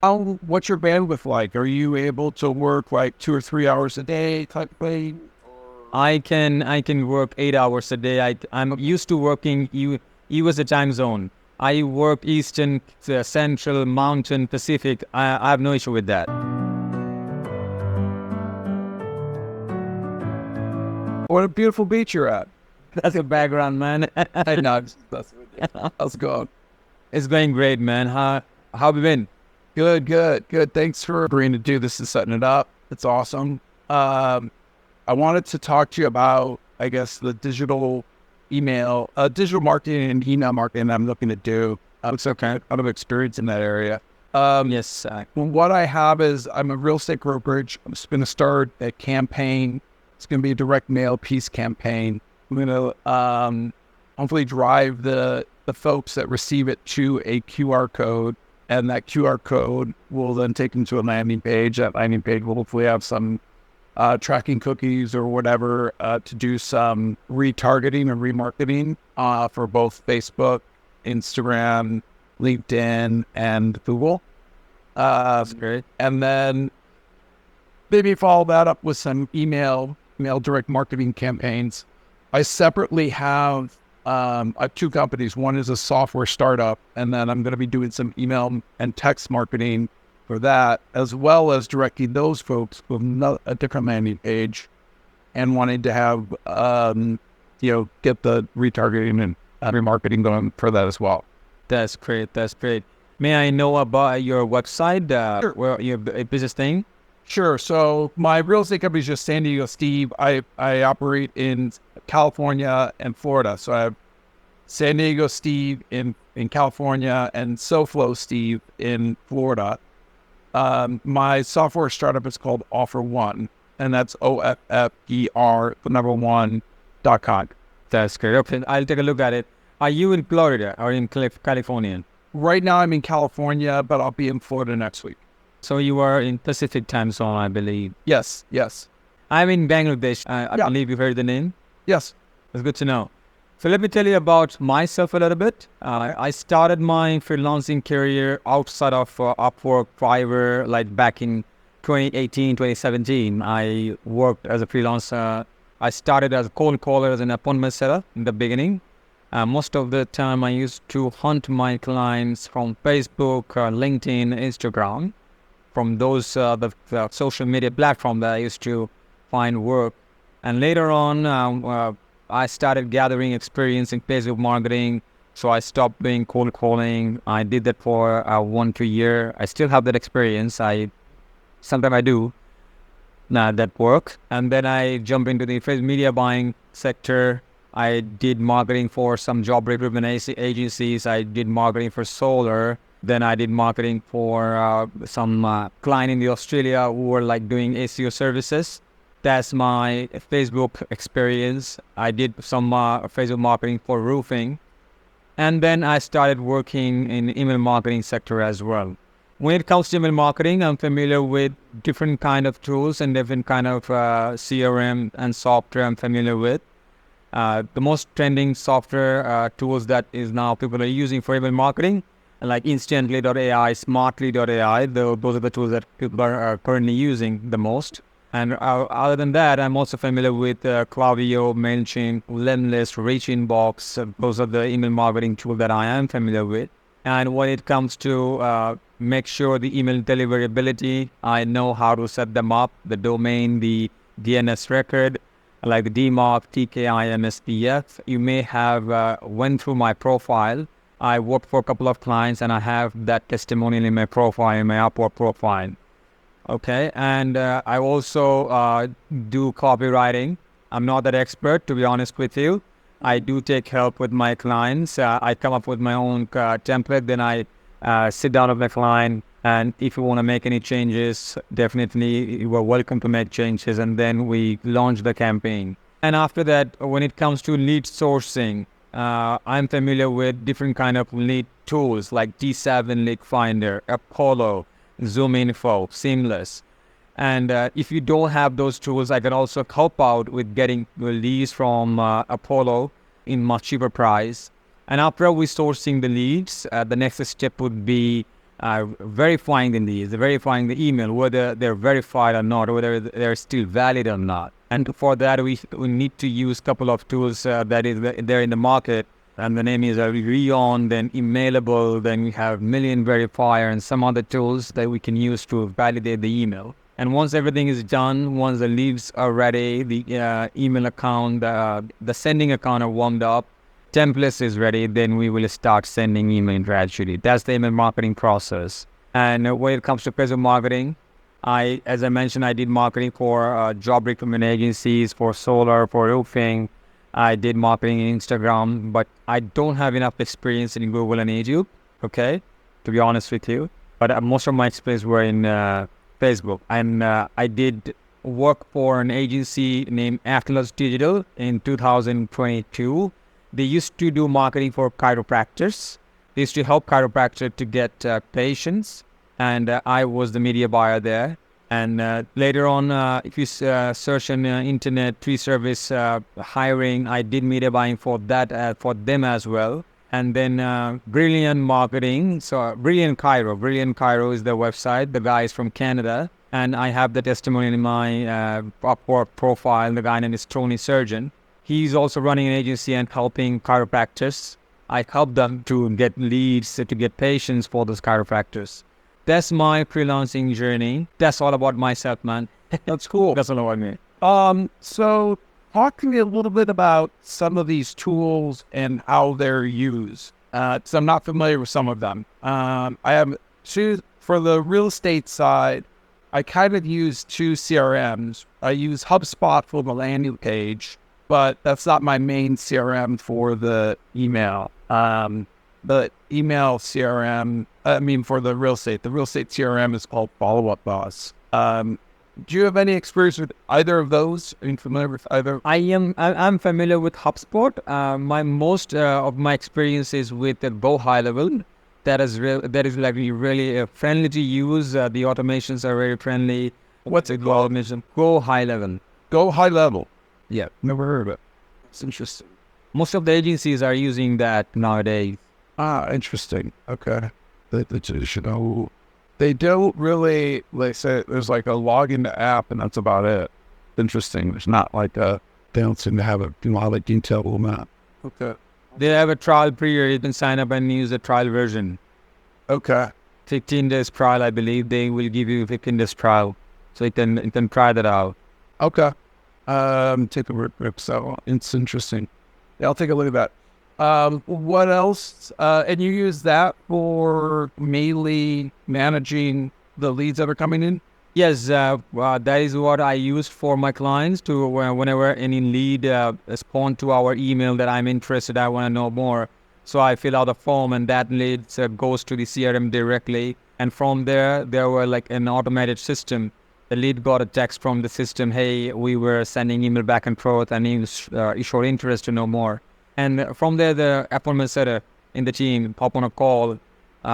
What's your bandwidth like? Are you able to work like 2 or 3 hours a day type thing? I can work 8 hours a day. I'm used to working U.S. time zone. I work Eastern, Central, Mountain, Pacific. I have no issue with that. What a beautiful beach you're at. That's your background, man. Hey, no, that's with you. How's it going? It's going great, man. How have you been? Good. Thanks for agreeing to do this and setting it up. It's awesome. I wanted to talk to you about, I guess, the digital marketing and email marketing I'm looking to do. So kind of out of experience in that area. Yes. What I have is I'm a real estate brokerage. I'm just going to start a campaign. It's going to be a direct mail piece campaign. I'm going to hopefully drive the folks that receive it to a QR code, and that QR code will then take them to a landing page. That landing page will hopefully have some tracking cookies or whatever to do some retargeting and remarketing for both Facebook, Instagram, LinkedIn, and Google. That's great. And then maybe follow that up with some email direct marketing campaigns. I separately have I have two companies. One is a software startup, and then I'm going to be doing some email and text marketing for that, as well as directing those folks with a different landing page and wanting to have, get the retargeting and remarketing going for that as well. That's great. That's great. May I know about your website? Sure. Where your business thing? Sure. So my real estate company is just San Diego Steve. I operate in California and Florida. So I have San Diego Steve in California and SoFlo Steve in Florida. My software startup is called Offer One, and that's OFFER, the number one.com. That's great. Okay, I'll take a look at it. Are you in Florida or in California? Right now I'm in California, but I'll be in Florida next week. So you are in Pacific time zone, I believe. Yes. I'm in Bangladesh. I Yeah. believe you heard the name. Yes. That's good to know. So let me tell you about myself a little bit. I started my freelancing career outside of Upwork, Fiverr, like back in 2018, 2017. I worked as a freelancer. I started as a cold caller, as an appointment setter in the beginning. Most of the time I used to hunt my clients from Facebook, LinkedIn, Instagram. From those the social media platform that I used to find work. And later on, I started gathering experience in Facebook marketing. So I stopped doing cold calling. I did that for 1-2 years. I still have that experience. Sometimes I do that work. And then I jumped into the Facebook media buying sector. I did marketing for some job recruitment agencies. I did marketing for solar. Then I did marketing for some client in Australia who were like doing SEO services. That's my Facebook experience. I did some Facebook marketing for roofing. And then I started working in email marketing sector as well. When it comes to email marketing, I'm familiar with different kind of tools and different kind of CRM and software I'm familiar with. The most trending software tools that is now people are using for email marketing, like Instantly.ai, Smartly.ai, those are the tools that people are currently using the most. And other than that, I'm also familiar with Klaviyo, MailChimp, Lemlist, Reach those are the email marketing tools that I am familiar with. And when it comes to make sure the email deliverability, I know how to set them up, the domain, the DNS record, like the DMARC, TKIMSPF. You may have went through my profile. I worked for a couple of clients and I have that testimonial in my profile, in my Upwork profile. Okay, and I also do copywriting. I'm not that expert, to be honest with you. I do take help with my clients. I come up with my own template, then I sit down with my client, and if you want to make any changes, definitely you are welcome to make changes, and then we launch the campaign. And after that, when it comes to lead sourcing, I'm familiar with different kind of lead tools like T7 Lead Finder, Apollo, Zoom Info, Seamless. And if you don't have those tools, I can also help out with getting leads from Apollo in much cheaper price. And after we sourcing the leads, the next step would be verifying the leads, verifying the email, whether they're verified or not, or whether they're still valid or not. And for that, we need to use a couple of tools that is there in the market. And the name is Reon, then Emailable, then we have Million Verifier and some other tools that we can use to validate the email. And once everything is done, once the leads are ready, the email account, the sending account are warmed up, template is ready, then we will start sending email gradually. That's the email marketing process. And when it comes to Facebook marketing, as I mentioned, I did marketing for job recruitment agencies, for solar, for roofing. I did marketing in Instagram, but I don't have enough experience in Google and YouTube, okay, to be honest with you. But most of my experience were in Facebook. And I did work for an agency named Atlas Digital in 2022. They used to do marketing for chiropractors. They used to help chiropractors to get patients. And I was the media buyer there. And later on, if you search on internet, pre-service hiring, I did media buying for that, for them as well. And then Brilliant Marketing, so Brilliant Cairo is the website. The guy is from Canada. And I have the testimony in my Upwork profile. The guy name is Tony Surgeon. He's also running an agency and helping chiropractors. I help them to get leads, to get patients for those chiropractors. That's my freelancing journey. That's all about myself, man. That's cool. That's all about me. So talk to me a little bit about some of these tools and how they're used. So I'm not familiar with some of them. I have two for the real estate side. I kind of use two CRMs. I use HubSpot for the landing page, but that's not my main CRM for the email. The email CRM, for the real estate CRM is called Follow Up Boss. Do you have any experience with either of those? Are you familiar with either? I'm familiar with HubSpot. My most of my experience is with the Go High Level. That is like really friendly to use. The automations are very friendly. What's it called? Go High Level. Go High Level. Yeah, never heard of it. It's interesting. Most of the agencies are using that nowadays. Interesting. Okay. They don't really, they say there's like a login to app and that's about it. Interesting. There's not like they don't seem to have a lot of detail on that. Okay. They have a trial period. You can sign up and use the trial version. Okay. 15 days trial, I believe. They will give you 15 days trial. So you can try that out. Okay. Take a look. So it's interesting. Yeah, I'll take a look at that. What else? And you use that for mainly managing the leads that are coming in? Yes, that is what I use for my clients to whenever any lead respond to our email that I'm interested, I want to know more. So I fill out a form and that lead goes to the CRM directly. And from there were like an automated system. The lead got a text from the system, hey, we were sending email back and forth and he showed interest to know more. And from there, the appointment setter in the team hop on a call,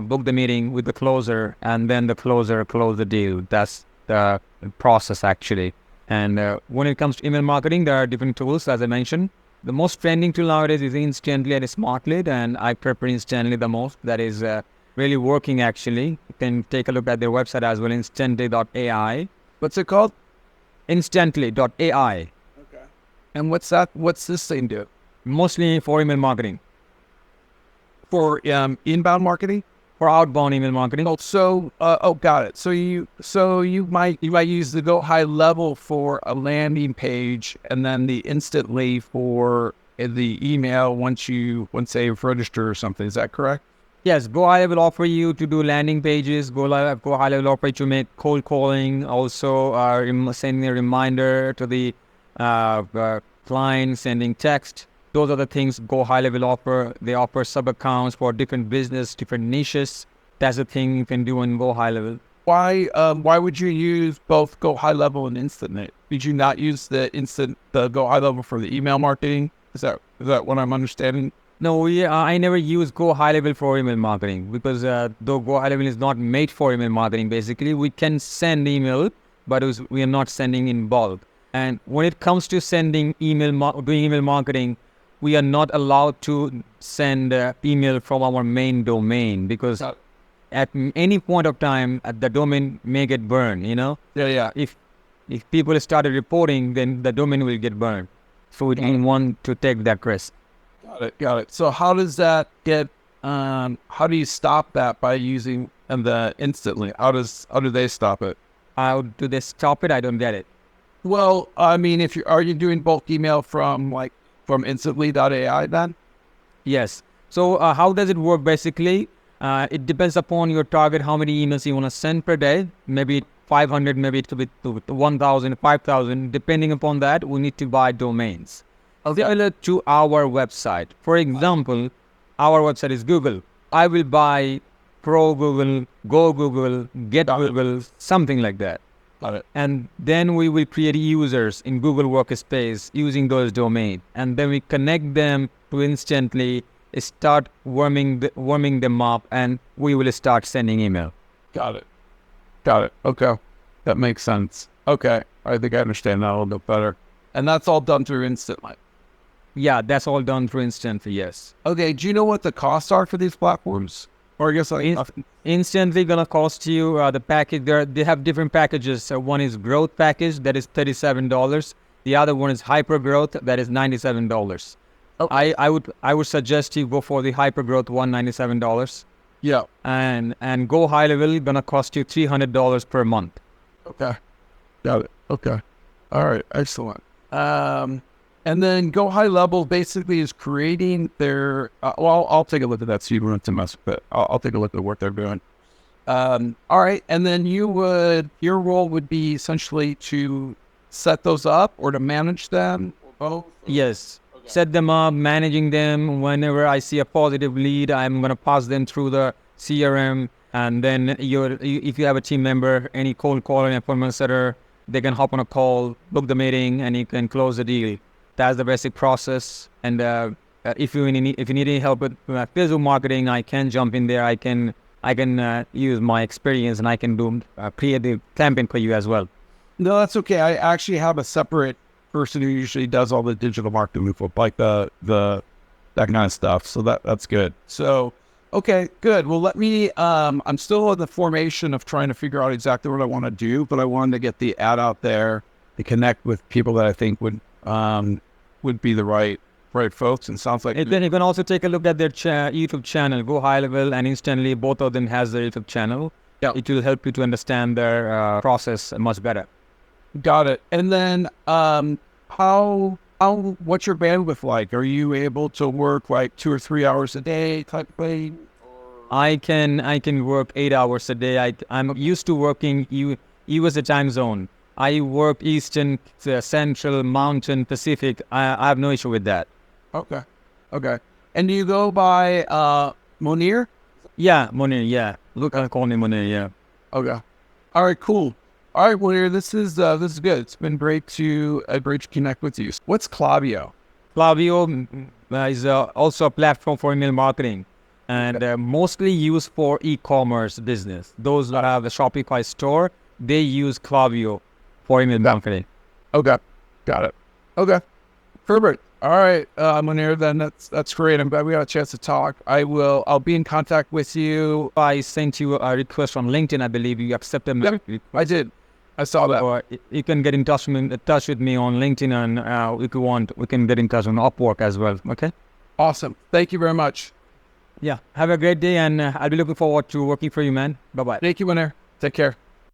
book the meeting with the closer, and then the closer close the deal. That's the process actually. And when it comes to email marketing, there are different tools, as I mentioned. The most trending tool nowadays is Instantly and Smartly, and I prefer Instantly the most. That is really working actually. You can take a look at their website as well, instantly.ai. What's it called? Instantly.ai. Okay. And what's that? What's this thing do? Mostly for email marketing. For inbound marketing? For outbound email marketing. Got it. So you might use the Go High Level for a landing page, and then the Instantly for the email once they've registered or something. Is that correct? Yes, Go High will offer you to do landing pages. Go High will offer you to make cold calling. Also, sending a reminder to the client, sending text. Those are the things Go High Level offer. They offer sub-accounts for different business, different niches. That's the thing you can do in Go High Level. Why would you use both Go High Level and Instantly? Did you not use the Go High Level for the email marketing? Is that what I'm understanding? No, I never use Go High Level for email marketing because though Go High Level is not made for email marketing, basically, we can send email, but we are not sending in bulk. And when it comes to sending doing email marketing, we are not allowed to send email from our main domain because at any point of time, the domain may get burned. Yeah. If people started reporting, then the domain will get burned. So we don't want to take that risk. Got it. So how does that get? How do you stop that by using the instantly? How do they stop it? How do they stop it? I don't get it. Well, I mean, are you doing bulk email from instantly.ai then? Yes. So how does it work basically? It depends upon your target, how many emails you want to send per day. Maybe 500, maybe it could be 1,000, 5,000. Depending upon that, we need to buy domains. Similar to our website. For example, our website is Google. I will buy Pro Google, Go Google, Get Google, something like that. Got it. And then we will create users in Google Workspace using those domains. And then we connect them to instantly start warming them up, and we will start sending email. Got it. Okay. That makes sense. Okay. I think I understand that a little bit better. And that's all done through Instantly. Yeah, that's all done through Instantly, yes. Okay. Do you know what the costs are for these platforms? Or I guess Instantly gonna cost you the package. They have different packages. So one is growth package, that is $37. The other one is hyper growth, that is $97. Okay. I would suggest you go for the hyper growth $197. Yeah. And go high level gonna cost you $300 per month. Okay. Got it. Okay. All right. Excellent. And then go high level basically is creating their, I'll take a look at that so you don't have to mess with it. I'll take a look at what they're doing. All right. And then your role would be essentially to set those up or to manage them or both? Yes. Okay. Set them up, managing them. Whenever I see a positive lead, I'm going to pass them through the CRM. And then if you have a team member, any cold caller, appointment setter, they can hop on a call, book the meeting, and you can close the deal. That's the basic process. And if you need any help with Facebook marketing, I can jump in there. I can use my experience, and I can do creative campaign for you as well. No, that's okay. I actually have a separate person who usually does all the digital marketing, like the that kind of stuff. So that's good. So okay, good. Well, let me. I'm still in the formation of trying to figure out exactly what I want to do, but I wanted to get the ad out there to connect with people that I think would be the right folks. And sounds like then you can also take a look at their YouTube channel. Go high level and Instantly. Both of them has their YouTube channel. Yeah, it will help you to understand their process much better. Got it. And then what's your bandwidth like? Are you able to work like 2 or 3 hours a day type thing? I can work 8 hours a day. I'm used to working US time zone. I work Eastern, Central, Mountain, Pacific. I have no issue with that. Okay. And do you go by Monir? Yeah, Monir. Yeah, look, I call me Monir. Yeah. Okay. All right. Cool. All right, Monir. This is good. It's been great to connect with you. What's Klaviyo? Klaviyo is also a platform for email marketing, and mostly used for e-commerce business. Those that have a Shopify store, they use Klaviyo for email marketing. Okay, got it. Okay, perfect. All right, Monir, then that's great. I'm glad we got a chance to talk. I'll be in contact with you. I sent you a request on LinkedIn. I believe you accepted my request. I did. I saw that. Or you can get in touch with me on LinkedIn, and if you want, we can get in touch on Upwork as well. Okay. Awesome. Thank you very much. Yeah. Have a great day, and I'll be looking forward to working for you, man. Bye-bye. Thank you, Monir. Take care.